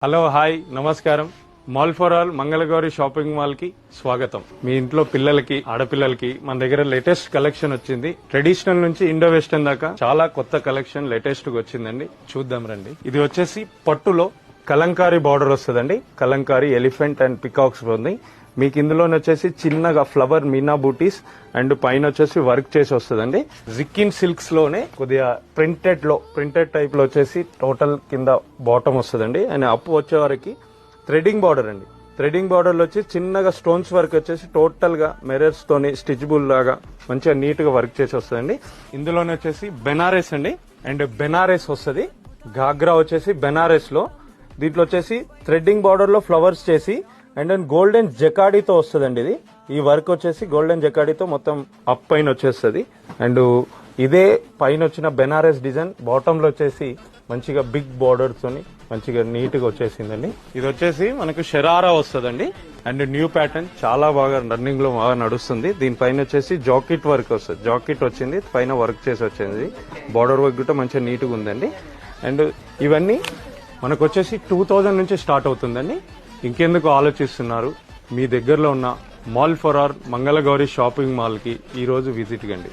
Hello hi నమస్కారం. Mall for all Mangala Gauri shopping mall కి స్వాగతం. మీ ఇంట్లో పిల్లలకి ఆడపిల్లలకి మన దగ్గర లేటెస్ట్ కలెక్షన్ వచ్చింది. ట్రెడిషనల్ నుంచి ఇండో వెస్టర్న్ దాకా చాలా కొత్త కలెక్షన్ లేటెస్ట్ గా వచ్చిందండి. చూద్దాం రండి. ఇది వచ్చేసి పట్టులో కలంకారీ బార్డర్ వస్తుందండి. కలంకారీ ఎలిఫెంట్ అండ్ పికాక్స్ ఉంది. మీకు ఇందులోనే వచ్చేసి చిన్నగా ఫ్లవర్ మీనా బూటీస్ అండ్ పైన వచ్చేసి వర్క్ చేసి వస్తుందండి. జిక్కిన్ సిల్క్స్ లోనే కొద్దిగా ప్రింటెడ్ టైప్ లో వచ్చేసి టోటల్ కింద బాటమ్ వస్తుందండి. అండ్ అప్ వచ్చే వరకు థ్రెడింగ్ బార్డర్ అండి. థ్రెడింగ్ బార్డర్ లో వచ్చి చిన్నగా స్టోన్స్ వర్క్ వచ్చేసి టోటల్ గా మిర్రర్స్ తోని స్టిచ్బుల్ లాగా మంచిగా నీట్ గా వర్క్ చేసి వస్తుందండి. ఇందులోనే వచ్చేసి బెనారస్ అండి. అండ్ బెనారస్ వస్తుంది. ఘాగ్రా వచ్చేసి బెనారస్ లో దీంట్లో వచ్చేసి థ్రెడ్డింగ్ బార్డర్ లో ఫ్లవర్స్ చేసి అండ్ దెన్ గోల్డెన్ జకాడీతో వస్తుందండి. ఇది ఈ వర్క్ వచ్చేసి గోల్డెన్ జకాడీతో మొత్తం అప్ పైన వచ్చేస్తుంది. అండ్ ఇదే పైన వచ్చిన బెనారస్ డిజైన్ బాటమ్ లో వచ్చేసి మంచిగా బిగ్ బార్డర్ తోని మంచిగా నీట్ గా వచ్చేసిందండి. ఇది వచ్చేసి మనకు షరారా వస్తుందండి. అండ్ న్యూ ప్యాటర్న్ చాలా బాగా రన్నింగ్ లో బాగా నడుస్తుంది. దీనిపైన వచ్చేసి జాకెట్ వర్క్ వస్తుంది. జాకెట్ వచ్చింది, పైన వర్క్ చేసి వచ్చింది. బార్డర్ వర్క్ కూడా మంచిగా నీట్ గా ఉందండి. అండ్ ఇవన్నీ మనకు వచ్చేసి 2000 నుంచి స్టార్ట్ అవుతుందండి. ఇంకెందుకు ఆలోచిస్తున్నారు? మీ దగ్గరలో ఉన్న mall for all Mangala Gauri shopping mall కి ఈ రోజు విజిట్ కండి.